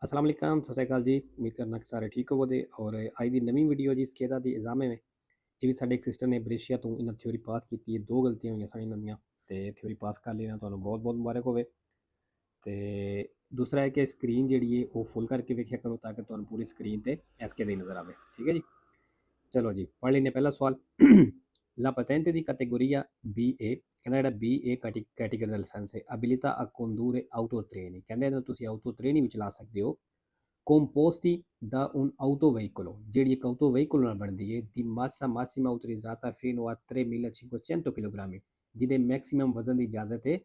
अस्सलाम वालेकुम सत श्री अकाल जी। उम्मीद करना कि सारे ठीक होवोगे। और अज की नवी वीडियो जी स्केदा दी एग्जाम में ये भी साडे एक सिस्टर ने ब्रेशिया तो इन्हें थ्योरी पास की है। दो गलतियां हुई साड़ी इन्हों तो थ्योरी पास कर लेना तो बहुत बहुत मुबारक होवे। तो दूसरा है कि स्क्रीन जी है वो फुल करके वेख्या करो ताकि तुहानू पूरी स्क्रीन पर एसके दी नज़र आए। ठीक है जी, चलो जी पढ़ लेने पहला सवाल। La patente di categoria BA ਕਹਿੰਦਾ ਜਿਹੜਾ BA ਕੈਟੇਗਰੀ ਦਾ ਲਾਇਸੈਂਸ ਹੈ abilita a condurre autotreni ਕਹਿੰਦੇ ਇਹਨੂੰ ਤੁਸੀਂ ਆਟੋ ਟ੍ਰੇਨ ਵੀ ਚਲਾ ਸਕਦੇ ਹੋ। composti da un autoveicolo ਜਿਹੜੀ ਇੱਕ auto veicolo ਨਾਲ ਬਣਦੀ ਹੈ di massa massima autorizzata fino a 3500 kg ਜਿਹਦੇ ਮੈਕਸਿਮਮ ਵਜ਼ਨ ਦੀ ਇਜਾਜ਼ਤ ਹੈ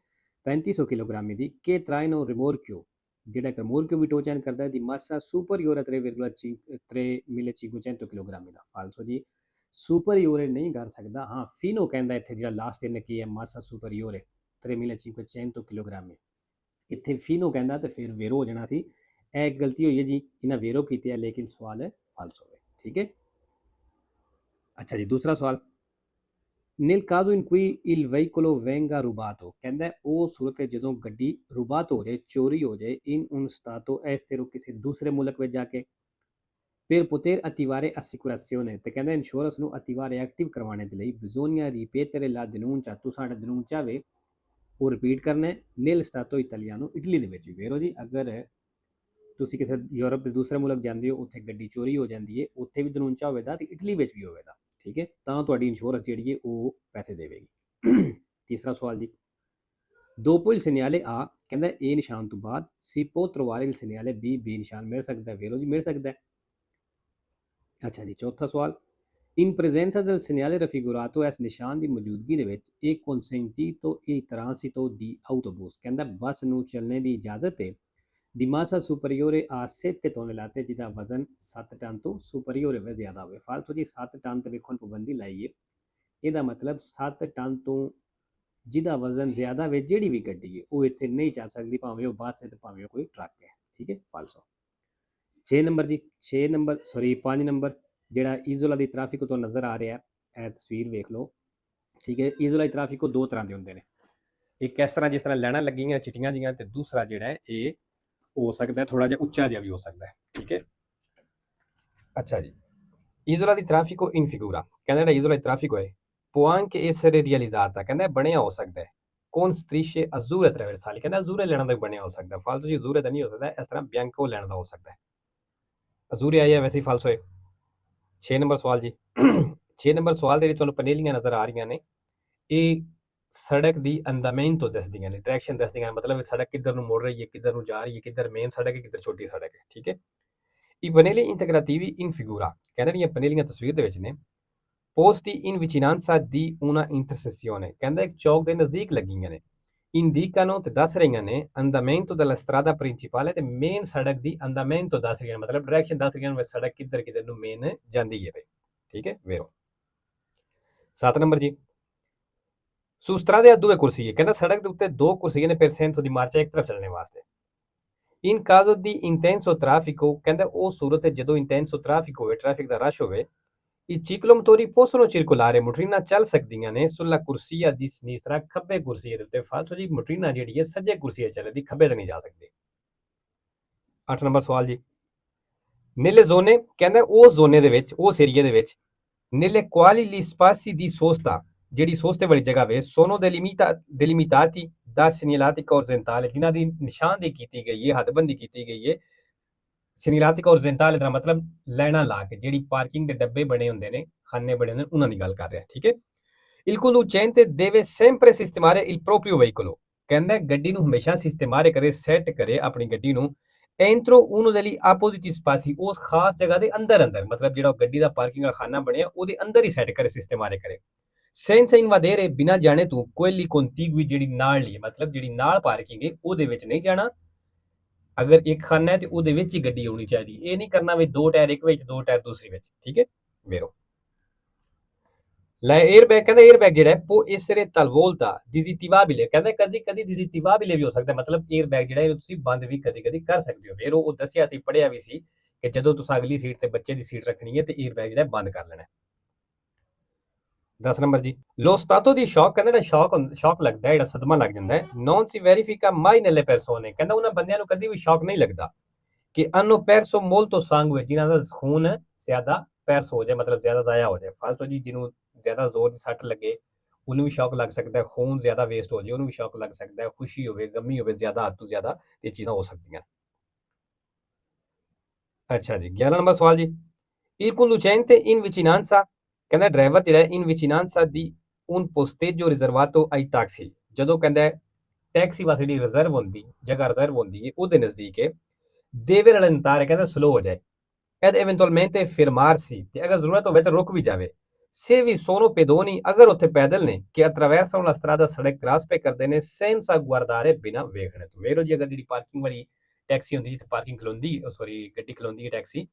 3500 kg ਦੀ che traino rimorchio ਜਿਹੜਾ ਇੱਕ ਰਿਮੋਰਕਿਓ ਵੀ ਟੋ ਚੈਨ ਕਰਦਾ ਹੈ di massa superiore a 3,500 kg ਦਾ। ਫਾਲਸੋ ਜੀ ਸੁਪਰੀਓਰੇ ਨਹੀਂ ਕਰ ਸਕਦਾ। ਹਾਂ ਫੀਨੋ ਕਹਿੰਦਾ ਇੱਥੇ ਜਿਹੜਾ ਲਾਸਟ ਇਹਨੇ ਕੀ ਹੈ ਮਾਸਾ ਸੁਪਰੀਓਰੇ 3,500 kg ਇੱਥੇ ਫੀਨੋ ਕਹਿੰਦਾ ਤੇ ਫਿਰ ਵੇਰੋ ਹੋ ਜਾਣਾ ਸੀ। ਇਹ ਇੱਕ ਗਲਤੀ ਹੋਈ ਹੈ ਜੀ, ਇਹਨਾਂ ਵੇਰੋ ਕੀਤੀ ਹੈ ਲੇਕਿਨ ਸਵਾਲ ਹੈ ਫਾਲਸ ਹੋਵੇ। ਠੀਕ ਹੈ, ਅੱਛਾ ਜੀ ਦੂਸਰਾ ਸਵਾਲ। nel caso in cui il veicolo venga rubato ਕਹਿੰਦਾ ਉਹ ਸੂਰਤ ਜਦੋਂ ਗੱਡੀ ਰੁਬਾਤ ਹੋ ਜਾਏ, ਚੋਰੀ ਹੋ ਜਾਏ in un stato estero ਕਿਸੇ ਦੂਸਰੇ ਮੁਲਕ ਵਿੱਚ ਜਾ ਕੇ per poter attivare assicurazione ਤੇ ਕਹਿੰਦਾ ਇੰਸ਼ੋਰੈਂਸ ਨੂੰ attivare ਐਕਟਿਵ ਕਰਵਾਉਣੇ ਦੇ ਲਈ bisogna ripetere la denuncia। ਤੂੰ ਸਾਡਾ denuncia ਵੇ ਉਹ ਰਿਪੀਟ ਕਰਨਾ ਹੈ nel stato italiano ਇਟਲੀ ਦੇ ਵਿੱਚ ਵੀ। ਵੇਰੋ ਜੀ ਅਗਰ ਤੁਸੀਂ ਕਿਸੇ ਯੂਰਪ ਦੇ ਦੂਸਰੇ ਮੁਲਕ ਜਾਂਦੇ ਹੋ ਉੱਥੇ ਗੱਡੀ ਚੋਰੀ ਹੋ ਜਾਂਦੀ ਹੈ, ਉੱਥੇ ਵੀ denuncia ਹੋਵੇਗਾ ਤੇ ਇਟਲੀ ਵਿੱਚ ਵੀ ਹੋਵੇਗਾ। ਠੀਕ ਹੈ, ਤਾਂ ਤੁਹਾਡੀ ਇੰਸ਼ੋਰੈਂਸ ਜਿਹੜੀ ਹੈ ਉਹ ਪੈਸੇ ਦੇਵੇਗੀ। ਤੀਸਰਾ ਸਵਾਲ ਜੀ। dopo il segnale A ਕਹਿੰਦਾ A ਨਿਸ਼ਾਨ ਤੋਂ ਬਾਅਦ si può trovare il segnale B, B ਨਿਸ਼ਾਨ ਮਿਲ ਸਕਦਾ ਹੈ। ਵੇਰੋ ਜੀ ਮਿਲ ਸਕਦਾ ਹੈ। ਅੱਛਾ ਜੀ ਚੌਥਾ ਸਵਾਲ। in presenza del segnale raffigurato ਇਸ ਨਿਸ਼ਾਨ ਦੀ ਮੌਜੂਦਗੀ ਦੇ ਵਿੱਚ ਇਹ consentito il transito di autobus ਕਹਿੰਦਾ ਬੱਸ ਨੂੰ ਚੱਲਣੇ ਦੀ ਇਜਾਜ਼ਤ ਹੈ di massa superiore a 7 tonnellate ਜਿਹਦਾ ਵਜ਼ਨ 7 ਟਨ ਤੋਂ ਸੁਪਰੀਓਰ ਹੋਵੇ, ਜ਼ਿਆਦਾ ਹੋਵੇ। ਫਾਲਤੂ ਜੀ 7 ਟਨ ਤੇ ਵੇਖਣ ਪਾਬੰਦੀ ਲਾਈ ਹੈ, ਇਹਦਾ ਮਤਲਬ 7 ਟਨ ਤੋਂ ਜਿਹਦਾ ਵਜ਼ਨ ਜ਼ਿਆਦਾ ਹੋਵੇ ਜਿਹੜੀ ਵੀ ਗੱਡੀ ਹੈ ਉਹ ਇੱਥੇ ਨਹੀਂ ਚੱਲ ਸਕਦੀ, ਭਾਵੇਂ ਉਹ ਬੱਸ ਹੈ ਤੇ ਭਾਵੇਂ ਉਹ ਕੋਈ ਟਰੱਕ ਹੈ। ਠੀਕ ਹੈ, ਫਾਲਸੋ। 6 ਨੰਬਰ ਜੀ, 5 ਨੰਬਰ ਜਿਹੜਾ ਈਜ਼ੋਲਾ ਦੀ ਟ੍ਰੈਫਿਕ ਤੋਂ ਨਜ਼ਰ ਆ ਰਿਹਾ ਹੈ, ਇਹ ਤਸਵੀਰ ਵੇਖ ਲਓ। ਠੀਕ ਹੈ, ਈਜ਼ੋਲਾ ਦੀ ਟ੍ਰੈਫਿਕ ਦੋ ਤਰ੍ਹਾਂ ਦੇ ਹੁੰਦੇ ਨੇ, ਇੱਕ ਇਸ ਤਰ੍ਹਾਂ ਜਿਸ ਤਰ੍ਹਾਂ ਲੈਣਾ ਲੱਗੀਆਂ ਚਿੱਟੀਆਂ ਜੀਆਂ, ਤੇ ਦੂਸਰਾ ਜਿਹੜਾ ਹੈ ਇਹ ਹੋ ਸਕਦਾ ਥੋੜਾ ਜਿਹਾ ਉੱਚਾ ਜਿਹਾ ਵੀ ਹੋ ਸਕਦਾ ਹੈ। ਠੀਕ ਹੈ, ਅੱਛਾ ਜੀ ਈਜ਼ੋਲਾ ਦੀ ਟ੍ਰੈਫਿਕੋ ਇਨ ਫਿਗੂਰਾ ਕਹਿੰਦਾ ਜਿਹੜਾ ਈਜ਼ੋਲਾ ਦੀ ਟ੍ਰੈਫਿਕ ਹੋਏ può anche essere realizzata ਕਹਿੰਦਾ ਬਣਿਆ ਹੋ ਸਕਦਾ ਹੈ con strisce azzurre trasversali ਕਹਿੰਦਾ ਅਜ਼ੂਰੇ ਲੈਣਾ ਦਾ ਬਣਿਆ ਹੋ ਸਕਦਾ। ਫਾਲਤੂ ਜੀ ਅਜ਼ੂਰੇ ਤਾਂ ਨਹੀਂ ਹੋ ਸਕਦਾ, ਇਸ ਤਰ੍ਹਾਂ ਬਿਆੰਕੋ ਲੈਣ ਦਾ ਹੋ ਸਕਦਾ ਹੈ। ਅਜ਼ੂਰੇ ਆਈ ਹੈ ਵੈਸੇ ਹੀ ਫਾਲਸ ਹੋਏ। 6 ਨੰਬਰ ਸਵਾਲ ਜੀ। 6 ਨੰਬਰ ਸਵਾਲ ਦੇ ਵਿੱਚ ਤੁਹਾਨੂੰ ਪਨੇਲੀਆਂ ਨਜ਼ਰ ਆ ਰਹੀਆਂ ਨੇ, ਇਹ ਸੜਕ ਦੀ ਅੰਦਾਮੈਂਟੋ ਦੱਸਦੀਆਂ ਨੇ, ਡਾਇਰੈਕਸ਼ਨ ਦੱਸਦੀਆਂ, ਮਤਲਬ ਸੜਕ ਕਿੱਧਰ ਨੂੰ ਮੁੜ ਰਹੀ ਹੈ, ਕਿੱਧਰ ਨੂੰ ਜਾ ਰਹੀ ਹੈ, ਕਿੱਧਰ ਮੇਨ ਸੜਕ ਹੈ, ਕਿੱਧਰ ਛੋਟੀ ਸੜਕ ਹੈ। ਠੀਕ ਹੈ, i pannelli integrativi in figura ਕਹਿੰਦੇ ਜਿਹੜੀਆਂ ਪਨੇਲੀਆਂ ਤਸਵੀਰ ਦੇ ਵਿੱਚ ਨੇ posti in vicinanza di una intersezione ਕਹਿੰਦਾ ਇੱਕ ਚੌਕ ਦੇ ਨਜ਼ਦੀਕ ਲੱਗੀਆਂ ਨੇ, indicano ਤੇ ਦੱਸ ਰਹੀਆਂ ਨੇ andamento della strada principale ਤੇ ਮੇਨ ਸੜਕ ਦੀ andamento ਦੱਸ ਰਹੀਆਂ ਨੇ, ਮਤਲਬ ਡਾਇਰੈਕਸ਼ਨ ਦੱਸ ਰਹੀਆਂ ਨੇ ਸੜਕ ਕਿੱਧਰ ਕਿੱਧਰ ਨੂੰ ਮੇਨ ਜਾਂਦੀ ਹੈ। ਠੀਕ ਹੈ, ਵੇਰੋ। 7 ਨੰਬਰ ਜੀ। su strade a due corsie ਕਹਿੰਦਾ ਸੜਕ ਦੇ ਉੱਤੇ ਦੋ ਕੁਰਸੀਆਂ ਨੇ per senso di marcia ਇੱਕ ਤਰਫ ਚੱਲਣੇ ਵਾਸਤੇ। in caso di intenso traffico ਕਹਿੰਦਾ ਉਹ ਸੂਰਤ ਹੈ ਜਦੋਂ intenso traffico ਹੋਵੇ, ਟ੍ਰੈਫਿਕ ਦਾ ਰਸ਼ ਹੋਵੇ, i ciclomotori possono circolare ਮੋਟਰੀਨਾਂ ਚੱਲ ਸਕਦੀਆਂ ਨੇ sulla corsia di sinistra ਖੱਬੇ ਕੁਰਸੀਏ ਦੇ ਉੱਤੇ। ਫਾਲਤੂ ਜੀ ਮੋਟਰੀਨਾਂ ਜਿਹੜੀ ਹੈ ਸੱਜੇ ਕੁਰਸੀਏ ਚੱਲਦੀ, ਖੱਬੇ ਤੇ ਨਹੀਂ ਜਾ ਸਕਦੀ। 8 ਨੰਬਰ ਸਵਾਲ ਜੀ। nelle zone ਕਹਿੰਦਾ ਉਸ ਜ਼ੋਨੇ ਦੇ ਵਿੱਚ, ਉਸ ਏਰੀਏ ਦੇ ਵਿੱਚ nelle quali gli spazi di sosta ਜਿਹੜੀ ਸੋਸਤੇ ਵਾਲੀ ਜਗ੍ਹਾ ਵੇ sono delimitati da segnaletica orizzontale ਜਿਨ੍ਹਾਂ ਦੀ ਨਿਸ਼ਾਨਦੇਹੀ ਕੀਤੀ ਗਈ ਹੈ, ਹੱਦਬੰਦੀ ਕੀਤੀ ਗਈ ਹੈ। segnaletica orizzontale ਦਾ ਮਤਲਬ ਲਾਈਨਾਂ ਲਾ ਕੇ, ਜਿਹੜੀ ਪਾਰਕਿੰਗ ਦੇ ਡੱਬੇ ਬਣੇ ਹੁੰਦੇ ਨੇ, ਖਾਨੇ ਬਣੇ ਹੁੰਦੇ ਨੇ, ਉਹਨਾਂ ਦੀ ਗੱਲ ਕਰ ਰਿਹਾ। ਠੀਕ ਹੈ, il conducente deve sempre sistemare il proprio veicolo ਕਹਿੰਦਾ ਗੱਡੀ ਨੂੰ ਹਮੇਸ਼ਾ ਸਿਸਟਮਾਰੇ ਕਰੇ, ਸੈੱਟ ਕਰੇ ਆਪਣੀ ਗੱਡੀ ਨੂੰ entro uno degli appositi spazi ਉਸ ਖਾਸ ਜਗ੍ਹਾ ਦੇ ਅੰਦਰ ਮਤਲਬ ਜਿਹੜਾ ਗੱਡੀ ਦਾ ਪਾਰਕਿੰਗ ਦਾ ਖਾਨਾ ਬਣਿਆ ਉਹਦੇ ਅੰਦਰ ਹੀ ਸੈੱਟ ਕਰੇ, ਸਿਸਟਮਾਰੇ ਕਰੇ। senza invadere ਬਿਨਾਂ ਜਾਣੇ ਤੋਂ quelli contigui ਜਿਹੜੀ ਨਾਲ ਲਈ, ਮਤਲਬ ਜਿਹੜੀ ਨਾਲ ਪਾਰਕਿੰਗ ਹੈ ਉਹਦੇ ਵਿੱਚ ਨਹੀਂ ਜਾਣਾ। ਅਗਰ ਇੱਕ ਖਾਨਾ ਹੈ ਤੇ ਉਹਦੇ ਵਿੱਚ ਹੀ ਗੱਡੀ ਆਉਣੀ ਚਾਹੀਦੀ, ਇਹ ਨਹੀਂ ਕਰਨਾ ਵੀ ਦੋ ਟਾਇਰ ਇੱਕ ਵਿੱਚ ਦੋ ਟਾਇਰ ਦੂਸਰੀ ਵਿੱਚ। ਠੀਕ ਹੈ, ਵੇਰੋ। ਲੈ 에ਅਰਬੈਗ ਕਹਿੰਦਾ 에ਅਰਬੈਗ ਜਿਹੜਾ ਹੈ può essere talvolta disattivabile ਕਹਿੰਦਾ ਕਦੀ ਕਦੀ disattivabile ਵੀ ਹੋ ਸਕਦਾ, ਮਤਲਬ 에ਅਰਬੈਗ ਜਿਹੜਾ ਹੈ ਤੁਸੀਂ ਬੰਦ ਵੀ ਕਦੀ ਕਦੀ ਕਰ ਸਕਦੇ ਹੋ। ਵੇਰੋ ਉਹ ਦੱਸਿਆ ਸੀ, ਪੜ੍ਹਿਆ ਵੀ ਸੀ ਕਿ ਜਦੋਂ ਤੁਸੀਂ ਅਗਲੀ ਸੀਟ ਤੇ ਬੱਚੇ ਦੀ ਸੀਟ ਰੱਖਣੀ ਹੈ ਤੇ 에ਅਰਬੈਗ ਜਿਹੜਾ ਬੰਦ ਕਰ ਲੈਣਾ। 10 ਨੰਬਰ ਜੀ। lo stato di shock ਕਹਿੰਦਾ ਜਿਹੜਾ ਸ਼ੌਕ ਲੱਗਦਾ ਹੈ, ਜਿਹੜਾ ਸਦਮਾ ਲੱਗ ਜਾਂਦਾ ਹੈ, non si verifica mai nelle persone ਕਹਿੰਦਾ ਉਹਨਾਂ ਬੰਦਿਆਂ ਨੂੰ ਕਦੀ ਵੀ ਸ਼ੌਕ ਨਹੀਂ ਲੱਗਦਾ ਕਿ hanno perso molto sangue, ਜਿਨ੍ਹਾਂ ਦਾ ਖੂਨ ਜ਼ਿਆਦਾ ਪੈਰਸ ਹੋ ਜਾਏ, ਮਤਲਬ ਜ਼ਿਆਦਾ ਜ਼ਾਇਆ ਹੋ ਜਾਏ। ਫਾਲਤੂ ਜੀ ਜਿਹਨੂੰ ਜ਼ਿਆਦਾ ਜ਼ੋਰ ਦੀ ਸੱਟ ਲੱਗੇ ਉਹਨੂੰ ਵੀ ਸ਼ੌਕ ਲੱਗ ਸਕਦਾ ਹੈ, ਖੂਨ ਜ਼ਿਆਦਾ ਵੇਸਟ ਹੋ ਜਾਏ ਉਹਨੂੰ ਵੀ ਸ਼ੌਕ ਲੱਗ ਸਕਦਾ ਹੈ, ਖੁਸ਼ੀ ਹੋਵੇ ਗਮੀ ਹੋਵੇ ਜ਼ਿਆਦਾ ਹੱਦ ਤੋਂ ਜ਼ਿਆਦਾ, ਇਹ ਚੀਜ਼ਾਂ ਹੋ ਸਕਦੀਆਂ। ਅੱਛਾ ਜੀ, 11 ਨੰਬਰ ਸਵਾਲ ਜੀ। Il conducente in vicinanza, ਕਹਿੰਦਾ ਡਰਾਈਵਰ ਜਿਹੜਾ in vicinanza di un posteggio riservato ai taxi, ਜਦੋਂ ਕਹਿੰਦਾ ਟੈਕਸੀ ਵਾਸਤੇ ਜਿਹੜੀ ਰਿਜ਼ਰਵ ਹੁੰਦੀ ਜਗ੍ਹਾ ਰਿਜ਼ਰਵ ਹੁੰਦੀ ਹੈ ਉਹਦੇ ਨਜ਼ਦੀਕ ਹੈ, deve rallentare, ਕਹਿੰਦਾ ਸਲੋ ਹੋ ਜਾਏ, ed eventualmente fermarsi, ਤੇ ਅਗਰ ਜ਼ਰੂਰਤ ਹੋਵੇ ਤਾਂ ਰੁਕ ਵੀ ਜਾਵੇ। Se vi sono pedoni, ਅਗਰ ਉੱਥੇ ਪੈਦਲ ਨੇ ਕਿ attraversano la strada, ਸੜਕ ਕ੍ਰਾਸ ਪੇ ਕਰਦੇ ਨੇ, senza guardare, ਬਿਨਾਂ ਵੇਖਣੇ ਤੋਂ। ਵੇਖੋ ਜੀ, ਅਗਰ ਜਿਹੜੀ ਪਾਰਕਿੰਗ ਵਾਲੀ ਟੈਕਸੀ ਹੁੰਦੀ ਜਿੱਥੇ ਪਾਰਕਿੰਗ ਖਲੋਂਦੀ, ਸੌਰੀ ਗੱਡੀ ਖਲੋਂਦੀ ਹੈ ਟੈਕਸੀ,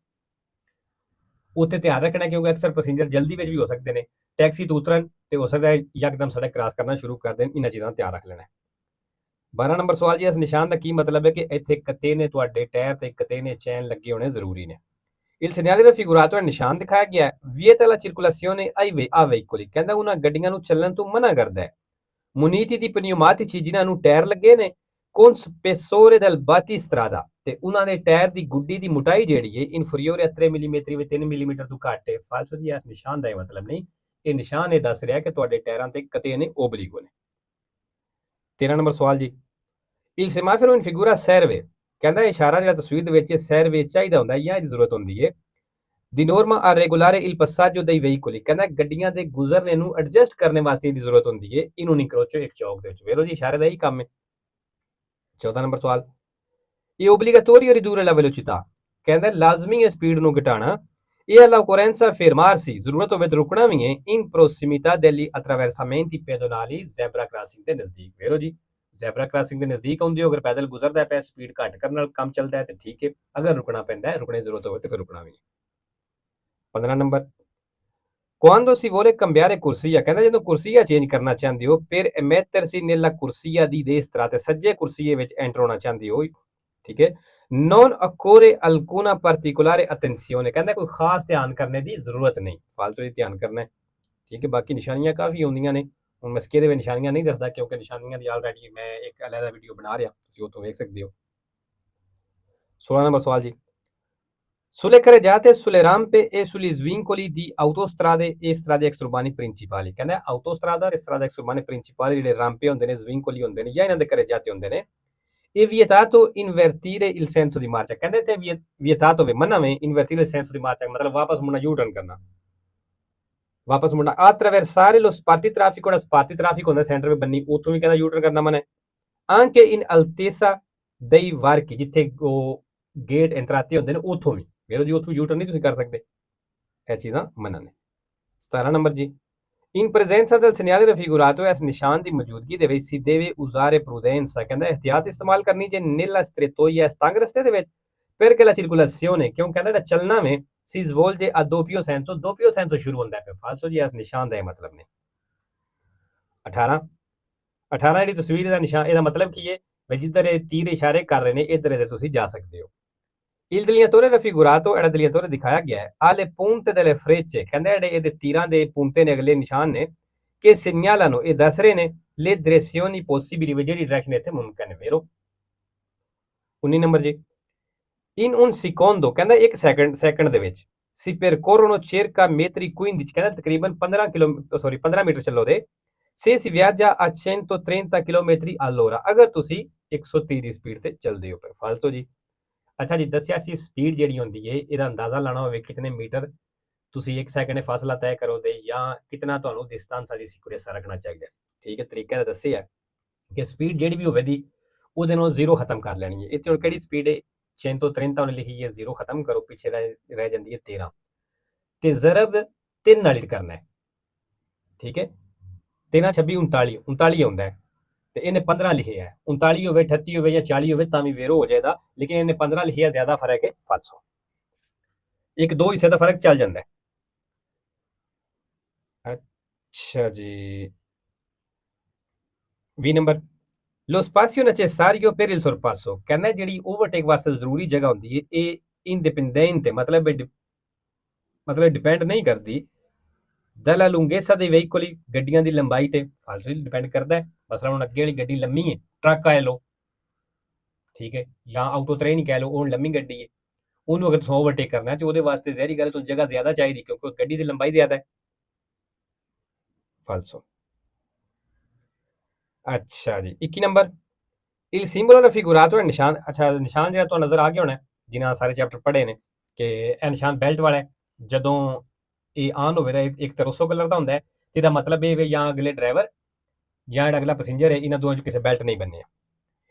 ਉੱਥੇ ਧਿਆਨ ਰੱਖਣਾ, ਕਿਉਂਕਿ ਅਕਸਰ ਪੈਸੇਂਜਰ ਜਲਦੀ ਵਿੱਚ ਵੀ ਹੋ ਸਕਦੇ ਨੇ, ਟੈਕਸੀ ਤੋਂ ਉਤਰਨ ਤੇ ਹੋ ਸਕਦਾ ਹੈ ਯਕਦਮ ਸੜਕ ਕ੍ਰਾਸ ਕਰਨਾ ਸ਼ੁਰੂ ਕਰ ਦੇਣ, ਇਹਨਾਂ ਚੀਜ਼ਾਂ ਦਾ ਧਿਆਨ ਰੱਖ ਲੈਣਾ। 12 ਨੰਬਰ ਸਵਾਲ ਜੀ, ਇਸ ਨਿਸ਼ਾਨ ਦਾ ਕੀ ਮਤਲਬ ਹੈ ਕਿ ਇੱਥੇ ਕਤੇ ਨੇ ਤੁਹਾਡੇ ਟਾਇਰ ਤੇ ਕਤੇ ਨੇ ਚੈਨ ਲੱਗੇ ਹੋਣੇ ਜ਼ਰੂਰੀ ਨੇ। Il segnale raffigurato, ਨਿਸ਼ਾਨ ਦਿਖਾਇਆ ਗਿਆ vieta la circolazione a veicoli, ਕਹਿੰਦਾ ਉਹਨਾਂ ਗੱਡੀਆਂ ਨੂੰ ਚੱਲਣ ਤੋਂ ਮਨਾ ਕਰਦਾ ਹੈ। muniti di pneumatici, ਜਿਨ੍ਹਾਂ ਨੂੰ ਟਾਇਰ ਲੱਗੇ ਨੇ, con spessore del battistrada, ਤੇ ਉਹਨਾਂ ਦੇ ਟਾਇਰ ਦੀ ਗੁੱਡੀ ਦੀ ਮੋਟਾਈ ਜਿਹੜੀ ਹੈ inferiore a 3 ਮਿਲੀਮੀਟਰ, 3 ਮਿਲੀਮੀਟਰ ਤੋਂ ਘੱਟ ਹੈ। ਫਾਲਤੂ ਜੀ ਇਸ ਨਿਸ਼ਾਨ ਦਾ ਇਹ ਮਤਲਬ ਨਹੀਂ, ਇਹ ਨਿਸ਼ਾਨ ਇਹ ਦੱਸ ਰਿਹਾ ਕਿ ਤੁਹਾਡੇ ਟਾਇਰਾਂ ਤੇ ਕਤੇ ਨੇ ਓਬਲੀਗੋ ਨੇ। 13 ਨੰਬਰ ਸਵਾਲ ਜੀ। Il semaforo in figura serve, ਕਹਿੰਦਾ ਇਸ਼ਾਰਾ ਜਿਹੜਾ ਤਸਵੀਰ ਦੇ ਵਿੱਚ serve ਚਾਹੀਦਾ ਹੁੰਦਾ ਜਾਂ ਇਹਦੀ ਜ਼ਰੂਰਤ ਹੁੰਦੀ ਹੈ। di norma a regolare il passaggio dei veicoli, ਕਹਿੰਦਾ ਗੱਡੀਆਂ ਦੇ ਗੁਜ਼ਰਨੇ ਨੂੰ ਐਡਜਸਟ ਕਰਨ ਵਾਸਤੇ ਇਹਦੀ ਜ਼ਰੂਰਤ ਹੁੰਦੀ ਹੈ। in un incrocio, ਇੱਕ ਚੌਕ ਦੇ ਵਿੱਚ। ਵੇਖੋ ਜੀ, ਇਸ਼ਾਰੇ ਦਾ ਹੀ ਕੰਮ ਹੈ। 14 ਨੰਬਰ ਸਵਾਲ। ਇਹ obbligatorio ridurre la velocità, ਕਹਿੰਦਾ ਲਾਜ਼ਮੀ ਹੈ ਸਪੀਡ ਨੂੰ ਘਟਾਉਣਾ। ਇਹ all'occorrenza fermarsi, ਜ਼ਰੂਰਤ ਹੋਵੇ ਤਾਂ ਰੁਕਣਾ ਵੀ ਹੈ। in prossimità degli attraversamenti pedonali, zebra crossing ਦੇ ਨਜ਼ਦੀਕ। ਵੇਖੋ ਜੀ, ਜ਼ੈਬਰਾ ਕ੍ਰਾਸਿੰਗ ਦੇ ਨਜ਼ਦੀਕ ਆਉਂਦੇ ਹੋ, ਅਗਰ ਪੈਦਲ ਗੁਜ਼ਰਦਾ ਪਿਆ ਸਪੀਡ ਘੱਟ ਕਰਨ ਨਾਲ ਕੰਮ ਚੱਲਦਾ ਹੈ ਤੇ ਠੀਕ ਹੈ, ਅਗਰ ਰੁਕਣਾ ਪੈਂਦਾ ਹੈ, ਰੁਕਣੇ ਦੀ ਜ਼ਰੂਰਤ ਹੋਵੇ ਤੇ ਫਿਰ ਰੁਕਣਾ ਵੀ। 15 number. quando si vuole cambiare corsia, ਕਹਿੰਦਾ ਜਦੋਂ ਕੁਰਸੀਆ ਚੇਂਜ ਕਰਨਾ ਚਾਹੁੰਦੇ ਹੋ, per mettersi nella corsia di destra, ਤੇ ਸੱਜੇ ਕੁਰਸੀਏ ਵਿੱਚ ਐਂਟਰ ਹੋਣਾ ਚਾਹੁੰਦੇ ਹੋ, ਠੀਕ ਹੈ। non occorre alcuna particolare attenzione, ਕਹਿੰਦਾ ਕੋਈ ਖਾਸ ਧਿਆਨ ਕਰਨੇ ਦੀ ਜ਼ਰੂਰਤ ਨਹੀਂ, ਫਾਲਤੂ ਦੀ ਧਿਆਨ ਕਰਨਾ ਹੈ, ਠੀਕ ਹੈ। ਬਾਕੀ ਨਿਸ਼ਾਨੀਆਂ ਕਾਫੀ ਆਉਂਦੀਆਂ ਨੇ, ਹੁਣ ਮੈਂ ਸਕੇਦੇ ਵਿੱਚ ਨਿਸ਼ਾਨੀਆਂ ਨਹੀਂ ਦੱਸਦਾ ਕਿਉਂਕਿ ਨਿਸ਼ਾਨੀਆਂ ਦੀ ਆਲਰੇਡੀ ਮੈਂ ਇੱਕ ਅਲੱਗ ਵੀਡੀਓ ਬਣਾ ਰਿਹਾ, ਤੁਸੀਂ ਉੱਥੋਂ ਵੇਖ ਸਕਦੇ ਹੋ। 16 ਨੰਬਰ ਸਵਾਲ ਜੀ। sulle carreggiate, sulle rampe e sugli svincoli di autostrade e strade extraurbane principali, ਕਹਿੰਦਾ autostrada ਤੇ strade extraurbane principali ਜਿਹੜੇ ਰਾਂਪੇ ਹੁੰਦੇ ਨੇ, ਸਵਿੰਕੋਲੀ ਹੁੰਦੇ ਨੇ ਜਾਂ ਇਹਨਾਂ ਦੇ carreggiate ਹੁੰਦੇ ਨੇ, e vietato invertire il senso di marcia, ਕਹਿੰਦੇ ਤੇ vietato ਵੇ ਮਨਾ ਵੇ invertire il senso di marcia, ਮਤਲਬ ਵਾਪਸ ਮੁੜਨਾ, ਯੂ ਟਰਨ ਕਰਨਾ, ਵਾਪਸ ਮੁੜਨਾ। attraversare lo spartitraffico, ਜਿਹੜਾ spartitraffico ਹੁੰਦਾ ਸੈਂਟਰ ਵਿੱਚ ਬੰਨੀ, ਉੱਥੋਂ ਵੀ ਕਹਿੰਦਾ ਯੂ ਟਰਨ ਕਰਨਾ ਮਨਾ ਹੈ। anche in altezza dei varchi, ਜਿੱਥੇ ਉਹ ਗੇਟ ਇੰਤਰਾਤੇ ਹੁੰਦੇ ਨੇ ਉੱਥੋਂ ਵੀ, ਵੇਖੋ ਜੀ, ਉੱਥੋਂ ਯੂ ਟਰਨ ਨਹੀਂ ਤੁਸੀਂ ਕਰ ਸਕਦੇ, ਇਹ ਚੀਜ਼ਾਂ ਮਨਾ ਨੇ। 17 ਨੰਬਰ ਜੀ। in presenza del segnale raffigurato, ਇਸ ਨਿਸ਼ਾਨ ਦੀ ਮੌਜੂਦਗੀ ਦੇ ਵਿੱਚ si deve usare prudenza, ਕਹਿੰਦਾ ਇhtiyat ਇਸਤੇਮਾਲ ਕਰਨੀ ਜੇ nella strettoia, ਇਸ ਤੰਗ ਰਸਤੇ ਦੇ ਵਿੱਚ, perché la circolazione, ਕਿਉਂ ਕਹਿੰਦਾ ਜਿਹੜਾ ਚੱਲਣਾ ਵੇ si svolge a doppio senso, doppio senso ਸ਼ੁਰੂ ਹੁੰਦਾ ਹੈ। ਫਾਲਤੂ ਜੀ ਇਸ ਨਿਸ਼ਾਨ ਦਾ ਇਹ ਮਤਲਬ ਨਹੀਂ। 18 ਜਿਹੜੀ ਤਸਵੀਰ ਦਾ ਨਿਸ਼ਾਨ, ਇਹਦਾ ਮਤਲਬ ਕੀ ਹੈ ਵੀ ਜਿੱਧਰ ਇਹ ਤੀਰ ਇਸ਼ਾਰੇ ਕਰ ਰਹੇ ਨੇ ਇੱਧਰ ਦੇ ਤੁਸੀਂ ਜਾ ਸਕਦੇ ਹੋ। il delineatore raffigurato, ਜਿਹੜਾ delineatore ਦਿਖਾਇਆ ਗਿਆ ਹੈ, alle punte delle frecce, ਕਹਿੰਦਾ ਜਿਹੜੇ ਇਹਦੇ ਤੀਰਾਂ ਦੇ ਪੁੰਤੇ ਨੇ, ਅਗਲੇ ਨਿਸ਼ਾਨ ਨੇ, che segnalano, ਇਹ ਦੱਸ ਰਹੇ ਨੇ le direzioni possibili, ਜਿਹੜੀ ਡਾਇਰੈਕਸ਼ਨ ਇੱਥੇ ਮੁਮਕਿਨ ਹੈ। ਵੇਰੋ 19 ਨੰਬਰ ਜੀ। in un secondo, ਕਹਿੰਦਾ ਇੱਕ ਸੈਕਿੰਡ ਦੇ ਵਿੱਚ, si percorrono circa metri 15, ਕਹਿੰਦਾ ਤਕਰੀਬਨ 15 ਮੀਟਰ ਚੱਲੋ ਦੇ, se si viaggia a 130 km all'ora, ਅਗਰ ਤੁਸੀਂ 130 ਦੀ ਸਪੀਡ ਤੇ ਚੱਲਦੇ ਹੋ। ਫਾਲਤੂ ਜੀ। ਅੱਛਾ ਜੀ, ਦੱਸਿਆ ਸੀ ਸਪੀਡ ਜਿਹੜੀ ਹੁੰਦੀ ਹੈ ਇਹਦਾ ਅੰਦਾਜ਼ਾ ਲਾਣਾ ਹੋਵੇ ਕਿਤਨੇ ਮੀਟਰ ਤੁਸੀਂ ਇੱਕ ਸੈਕਿੰਡ ਫਾਸਲਾ ਤੈਅ ਕਰੋ ਦੇ, ਜਾਂ ਕਿਤਨਾ ਤੁਹਾਨੂੰ ਡਿਸਟੈਂਸ ਵਾਲੀ ਸੀਕੁਐਂਸ ਰੱਖਣਾ ਚਾਹੀਦਾ, ਠੀਕ ਹੈ। ਤਰੀਕਾ ਤਾਂ ਦੱਸਿਆ ਕਿ ਸਪੀਡ ਜਿਹੜੀ ਵੀ ਹੋਵੇ ਦੀ ਉਹਦੇ ਨਾਲ ਜ਼ੀਰੋ ਖਤਮ ਕਰ ਲੈਣੀ ਹੈ। ਇੱਥੇ ਹੁਣ ਕਿਹੜੀ ਸਪੀਡ ਹੈ 130 ਉਹਨੇ ਲਿਖੀ ਹੈ, ਜ਼ੀਰੋ ਖਤਮ ਕਰੋ, ਪਿੱਛੇ ਰਹਿ ਜਾਂਦੀ ਹੈ 13, ਤੇ ਜ਼ਰਬ 3 ਨਾਲ ਕਰਨਾ ਹੈ, ਠੀਕ ਹੈ। 13 26 39 ਆਉਂਦਾ ਹੈ, ਤੇ ਇਹਨੇ 15 ਲਿਖਿਆ ਹੈ। 39 ਹੋਵੇ 38 ਹੋਵੇ ਜਾਂ 40 ਹੋਵੇ ਤਾਂ ਵੀ ਵੇਰੋ ਹੋ ਜਾਏਗਾ, ਲੇਕਿਨ ਇਹਨੇ 15 ਲਿਖਿਆ, ਜ਼ਿਆਦਾ ਫਰਕ ਹੈ 500, ਇੱਕ ਦੋ ਹਿੱਸੇ ਦਾ ਫਰਕ ਚੱਲ ਜਾਂਦਾ ਹੈ। ਅੱਛਾ ਜੀ, 20 number. lo spazio necessario per il sorpasso, ਕਹਿੰਦਾ ਜਿਹੜੀ ਓਵਰਟੇਕ ਵਾਸਤੇ ਜ਼ਰੂਰੀ ਜਗ੍ਹਾ ਹੁੰਦੀ ਹੈ ਇਹ ਇੰਡੀਪੈਂਡੈਂਟ, ਮਤਲਬ ਡਿਪੈਂਡ ਨਹੀਂ ਕਰਦੀ dalla lunghezza dei veicoli, ਗੱਡੀਆਂ ਦੀ ਲੰਬਾਈ ਤੇ। ਫਾਲਤੂ ਡਿਪੈਂਡ ਕਰਦਾ ਹੈ, ਮਸਲਾ ਹੁਣ ਅੱਗੇ ਵਾਲੀ ਗੱਡੀ ਲੰਮੀ ਹੈ, ਟਰੱਕ ਆਏ ਲੋ, ठीक है, ਜਾਂ ਆਊਟੋ ਟ੍ਰੇਨ ਹੀ ਕਹਿ ਲਓ, ਉਹ ਲੰਮੀ ਗੱਡੀ ਹੈ, ਉਹਨੂੰ ਅਗਰ ਤੁਸੀਂ ਓਵਰਟੇਕ ਕਰਨਾ ਹੈ ਤੇ ਉਹਦੇ ਵਾਸਤੇ ਜ਼ਹਿਰੀ ਗੱਲ ਤੁਹਾਨੂੰ ਜਗ੍ਹਾ ਜ਼ਿਆਦਾ ਚਾਹੀਦੀ, ਕਿਉਂਕਿ ਉਸ ਗੱਡੀ ਦੀ ਲੰਬਾਈ ਜ਼ਿਆਦਾ ਹੈ। ਫਾਲਸੋ। ਅੱਛਾ ਜੀ, 21 ਨੰਬਰ, il simbolo raffigurato è ਨਿਸ਼ਾਨ। ਅੱਛਾ, ਨਿਸ਼ਾਨ ਜਿਹੜਾ ਤੁਹਾਨੂੰ ਨਜ਼ਰ ਆ ਗਿਆ ਹੋਣਾ ਜਿਨ੍ਹਾਂ ਸਾਰੇ ਚੈਪਟਰ ਪੜ੍ਹੇ ਨੇ, ਕਿ ਇਹ ਨਿਸ਼ਾਨ ਬੈਲਟ ਵਾਲਾ ਹੈ। ਜਦੋਂ ਇਹ ਆਨ ਹੋਵੇ ਤਾਂ ਇੱਕ ਤਾਂ ਰੋਸੋ ਕਲਰ ਦਾ ਹੁੰਦਾ ਹੈ, ਤੇ ਇਹਦਾ ਮਤਲਬ ਇਹ ਵੀ ਜਾਂ ਅਗਲੇ ਡਰਾਈਵਰ ਜਾਂ ਜਿਹੜਾ ਅਗਲਾ ਪੈਸੇਂਜਰ ਹੈ, ਇਹਨਾਂ ਦੋਵਾਂ 'ਚ ਕਿਸੇ ਬੈਲਟ ਨਹੀਂ ਬੰਨਿਆ।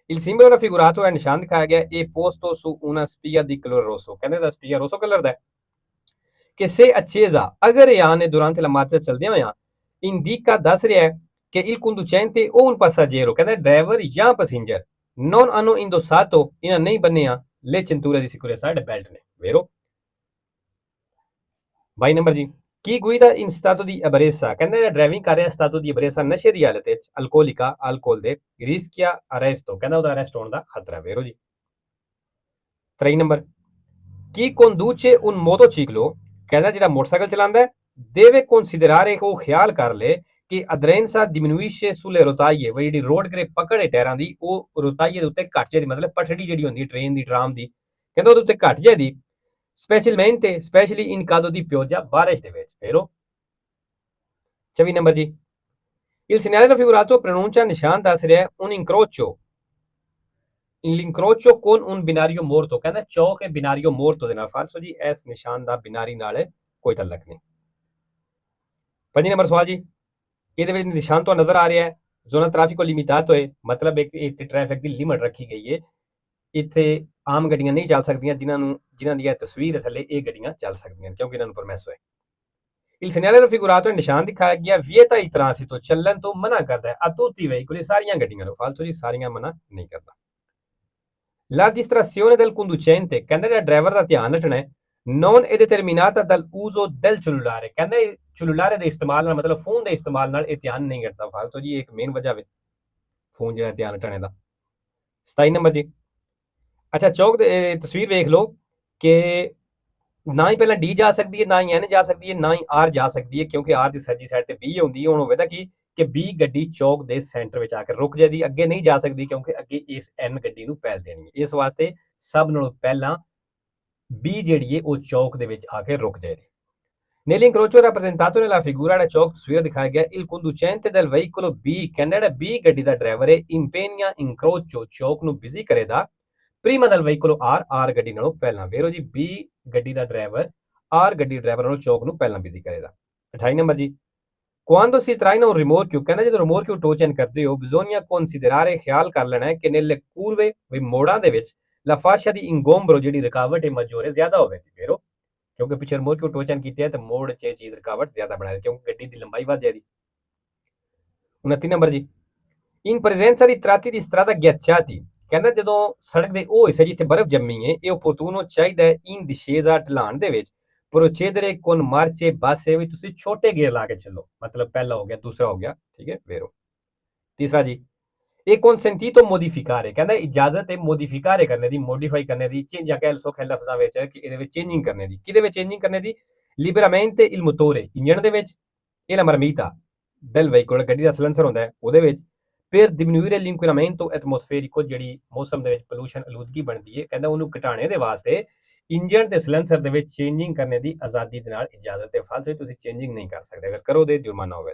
il simbolo raffigurato è ਨਿਸ਼ਾਨ ਦਿਖਾਇਆ ਗਿਆ ਇਹ posto su una spia di colore rosso, ਕਹਿੰਦੇ ਦਾ ਸਪੀਆ ਰੋਸੋ ਕਲਰ ਦਾ ਹੈ। ਕਿ se accesa, ਅਗਰ ਇਹ ਆਨ ਹੈ durante la marcia ਚੱਲਦਿਆਂ ਹੋਇਆਂ, indica ਦੱਸ ਰਿਹਾ ਹੈ ਕਿ il conducente o un passaggero, ਕਹਿੰਦੇ ਡਰਾਈਵਰ ਜਾਂ ਪੈਸੇਂਜਰ, non hanno indossato, ਇਹਨਾਂ ਨਹੀਂ ਬੰਨਿਆ le cinture di sicurezza, ਜਿਹੜੇ ਬੈਲਟ ਨੇ। vero? 22 ਨੰਬਰ ਜੀ, ਕੀ guida in stato di ebbrezza, ਕਹਿੰਦੇ ਡਰਾਈਵਿੰਗ ਕਰ ਰਿਹਾ stato di ebbrezza, ਨਸ਼ੇ ਦੀ ਹਾਲਤ ਵਿੱਚ, alcolica, alcol ਦੇ, rischia arresto, ਕਹਿੰਦਾ ਉਹਦਾ ਅਰੈਸਟ ਹੋਣ ਦਾ ਖਤਰਾ। vero ਜੀ। 23 ਨੰਬਰ, ਕੀ conduce un motociclo, ਕਹਿੰਦਾ ਜਿਹੜਾ ਮੋਟਰਸਾਈਕਲ ਚਲਾਉਂਦਾ ਹੈ, deve considerare, ਉਹ ਖਿਆਲ ਕਰ ਲੈ ਕਿ aderenza diminuisce sulle rotaie, ਵੀ ਜਿਹੜੀ ਰੋਡ ਗ੍ਰਿਪ ਪਕੜ ਹੈ ਟਾਇਰਾਂ ਦੀ, ਉਹ ਰੋਤਾਈਏ ਦੇ ਉੱਤੇ ਘੱਟ ਜਾਏਦੀ, ਮਤਲਬ ਪਟੜੀ ਜਿਹੜੀ ਹੁੰਦੀ ਟ੍ਰੇਨ ਦੀ, ਟਰਾਮ ਦੀ, ਕਹਿੰਦਾ ਉਹਦੇ ਉੱਤੇ ਘੱਟ ਜਾਏਦੀ, ਸਪੈਸ਼ਲੀ ਇਨ ਕਾਜ਼ੋ ਦੀ ਪਿoggia, ਬਾਰਿਸ਼ ਦੇ ਵਿੱਚ। vero? 24 ਨੰਬਰ ਜੀ, il segnale raffigurato pronuncia, ਨਿਸ਼ਾਨ ਦੱਸ ਰਿਹਾ un incrocio, l'incrocio con un binario morto, ਕਹਿੰਦਾ ਚੌਕ ਹੈ binario morto ਦੇ ਨਾਲ। ਫਾਲਸੋ ਜੀ, ਇਸ ਨਿਸ਼ਾਨ ਦਾ ਬਿਨਾਰੀ ਨਾਲ ਕੋਈ ਤਾਲੁਕ ਨਹੀਂ। 5 ਨੰਬਰ ਸਵਾਲ ਜੀ, ਇਹਦੇ ਵਿੱਚ ਨਿਸ਼ਾਨ ਤੋਂ ਨਜ਼ਰ ਆ ਰਿਹਾ ਹੈ zona traffico limitato ਹੈ, ਮਤਲਬ ਇੱਕ ਇੱਥੇ ਟ੍ਰੈਫਿਕ ਦੀ ਲਿਮਟ ਰੱਖੀ ਗਈ ਹੈ, ਇੱਥੇ ਆਮ ਗੱਡੀਆਂ ਨਹੀਂ ਚੱਲ ਸਕਦੀਆਂ, ਜਿਨ੍ਹਾਂ ਦੀ ਤਸਵੀਰ ਥੱਲੇ ਇਹ ਗੱਡੀਆਂ ਚੱਲ ਸਕਦੀਆਂ ਕਿਉਂਕਿ ਇਹਨਾਂ ਨੂੰ ਪਰਮਿਸ ਹੋਏ। il segnale raffigurato, ਨਿਸ਼ਾਨ ਦਿਖਾਇਆ ਗਿਆ vieta il transito, ਚੱਲਣ ਤੋਂ ਮਨਾ ਕਰਦਾ ਹੈ, a tutti i veicoli, ਸਾਰੀਆਂ ਗੱਡੀਆਂ ਨੂੰ। ਫਾਲਤੂ ਜੀ, ਸਾਰੀਆਂ ਮਨਾ ਨਹੀਂ ਕਰਦਾ। la distrazione del conducente, ਕਹਿੰਦਾ ਜਿਹੜਾ ਡਰਾਈਵਰ ਦਾ ਧਿਆਨ ਰੱਖਣਾ ਹੈ, non è determinata dall'uso del cellulare, ਕਹਿੰਦੇ cellulare ਦੇ ਇਸਤੇਮਾਲ ਨਾਲ, ਮਤਲਬ ਫੋਨ ਦੇ ਇਸਤੇਮਾਲ ਨਾਲ ਇਹ ਧਿਆਨ ਨਹੀਂ ਕਰਦਾ। ਫਾਲਤੂ ਜੀ, ਇੱਕ ਮੇਨ ਵਜ੍ਹਾ ਵੇ ਫੋਨ ਜਿਹੜਾ ਧਿਆਨ ਹਟਾਣੇ ਦਾ। 27 ਨੰਬਰ ਜੀ, ਅੱਛਾ ਚੌਕ ਦੇ ਤਸਵੀਰ ਵੇਖ ਲਓ ਕਿ ਨਾ ਹੀ ਪਹਿਲਾਂ ਡੀ ਜਾ ਸਕਦੀ ਹੈ, ਨਾ ਹੀ ਐਨ ਜਾ ਸਕਦੀ ਹੈ, ਨਾ ਹੀ ਆਰ ਜਾ ਸਕਦੀ ਹੈ, ਕਿਉਂਕਿ ਆਰ ਦੀ ਸੱਜੀ ਸਾਈਡ ਤੇ ਬੀ ਹੁੰਦੀ ਹੈ। ਹੁਣ ਹੋਵੇਗਾ ਕਿ ਬੀ ਗੱਡੀ ਚੌਕ ਦੇ ਸੈਂਟਰ ਵਿੱਚ ਆ ਕੇ ਰੁਕ ਜਾਏਗੀ, ਅੱਗੇ ਨਹੀਂ ਜਾ ਸਕਦੀ ਕਿਉਂਕਿ ਅੱਗੇ ਇਸ ਐਨ ਗੱਡੀ ਨੂੰ ਪਹਿਲ ਦੇਣੀ ਹੈ। ਇਸ ਵਾਸਤੇ ਸਭ ਨਾਲੋਂ ਪਹਿਲਾਂ ਬੀ ਜਿਹੜੀ ਹੈ ਉਹ ਚੌਕ ਦੇ ਵਿੱਚ ਆ ਕੇ ਰੁਕ ਜਾਏਗੀ। nell'incrocio rappresentato nella figura, ਜਿਹੜਾ ਚੌਕ ਤਸਵੀਰ ਦਿਖਾਇਆ ਗਿਆ, il conducente del veicolo B, ਕਹਿੰਦਾ ਜਿਹੜਾ ਬੀ ਗੱਡੀ ਦਾ ਡਰਾਈਵਰ ਹੈ, impegna incrocio, ਚੌਕ ਨੂੰ ਬਿਜ਼ੀ ਕਰੇਗਾ, prima del veicolo R, R ਗੱਡੀ ਨਾਲੋਂ ਪਹਿਲਾਂ। vero ਜੀ, B ਗੱਡੀ ਦਾ ਡਰਾਈਵਰ R ਗੱਡੀ ਡਰਾਈਵਰ ਨਾਲੋਂ ਚੌਕ ਨੂੰ ਪਹਿਲਾਂ ਬਿਜ਼ੀ ਕਰੇਗਾ। 28 ਨੰਬਰ ਜੀ, quando si traina un rimorchio, ਕਹਿੰਦਾ ਜਦੋਂ ਰਿਮੋਰਕਿਓ ਟੋ ਚੈਨ ਕਰਦੇ ਹੋ, bisogna considerare, ਖਿਆਲ ਕਰ ਲੈਣਾ ਹੈ ਕਿ nelle curve, ਵੀ ਮੋੜਾਂ ਦੇ ਵਿੱਚ, la fascia di ingombro, ਜਿਹੜੀ ਰੁਕਾਵਟ ਹੈ maggiore, ਜ਼ਿਆਦਾ ਹੋਵੇਗੀ। vero? ਕਿਉਂਕਿ ਪਿੱਛੇ ਰਿਮੋਰਕਿਓ ਟੋ ਚੈਨ ਕੀਤੀ ਹੈ ਤੇ ਮੋੜ 'ਚ ਇਹ ਚੀਜ਼ ਰੁਕਾਵਟ ਜ਼ਿਆਦਾ ਬਣਾਏ, ਕਿਉਂਕਿ ਗੱਡੀ ਦੀ ਲੰਬਾਈ ਵੱਧ ਜਾਏਗੀ। 29 ਨੰਬਰ ਜੀ, in presenza di tratti di strada ghiacciati, ਕਹਿੰਦਾ ਜਦੋਂ ਸੜਕ ਦੇ ਉਹ ਹਿੱਸੇ ਜਿੱਥੇ ਬਰਫ਼ ਜੰਮੀ ਹੈ, ਇਹ opportuno ਚਾਹੀਦਾ ਹੈ in discesa, ਢਲਾਣ ਦੇ ਵਿੱਚ, procedere con marce basse, ਵੀ ਤੁਸੀਂ ਛੋਟੇ ਗੇਅਰ ਲਾ ਕੇ ਚੱਲੋ, ਮਤਲਬ ਪਹਿਲਾ ਹੋ ਗਿਆ, ਦੂਸਰਾ ਹੋ ਗਿਆ। ਠੀਕ ਹੈ। vero? ਤੀਸਰਾ ਜੀ, ਇਹ consentito modificare, ਕਹਿੰਦਾ ਇਜਾਜ਼ਤ ਹੈ ਮੋਡੀਫਿਕਾਰੇ ਕਰਨੇ ਦੀ, ਮੋਡੀਫਾਈ ਕਰਨੇ ਦੀ, ਜਾਂ ਕਹਿ ਲਓ ਲਫ਼ਜ਼ਾਂ ਵਿੱਚ ਕਿ ਇਹਦੇ ਵਿੱਚ ਚੇਂਜਿੰਗ ਕਰਨੇ ਦੀ। ਕਿਹਦੇ ਵਿੱਚ ਚੇਂਜਿੰਗ ਕਰਨੇ ਦੀ? liberamente il motore, ਇੰਜਣ ਦੇ ਵਿੱਚ, e la marmita del veicolo, ਗੱਡੀ ਦਾ ਸਲੈਂਸਰ ਹੁੰਦਾ ਹੈ ਉਹਦੇ ਵਿੱਚ, per diminuire l'inquinamento atmosferico, ਜਿਹੜੀ ਮੌਸਮ ਦੇ ਵਿੱਚ ਪੋਲੂਸ਼ਨ ਆਲੂਦਗੀ ਬਣਦੀ ਹੈ, ਕਹਿੰਦਾ ਉਹਨੂੰ ਘਟਾਉਣੇ ਦੇ ਵਾਸਤੇ ਇੰਜਣ ਤੇ ਸਲੈਂਸਰ ਦੇ ਵਿੱਚ ਚੇਂਜਿੰਗ ਕਰਨੇ ਦੀ ਆਜ਼ਾਦੀ ਦੇ ਨਾਲ ਇਜਾਜ਼ਤ ਹੈ। ਫਾਲਤੂ ਤੁਸੀਂ ਚੇਂਜਿੰਗ ਨਹੀਂ ਕਰ ਸਕਦੇ, ਅਗਰ ਕਰੋ ਤੇ ਜੁਰਮਾਨਾ ਹੋਵੇਗਾ।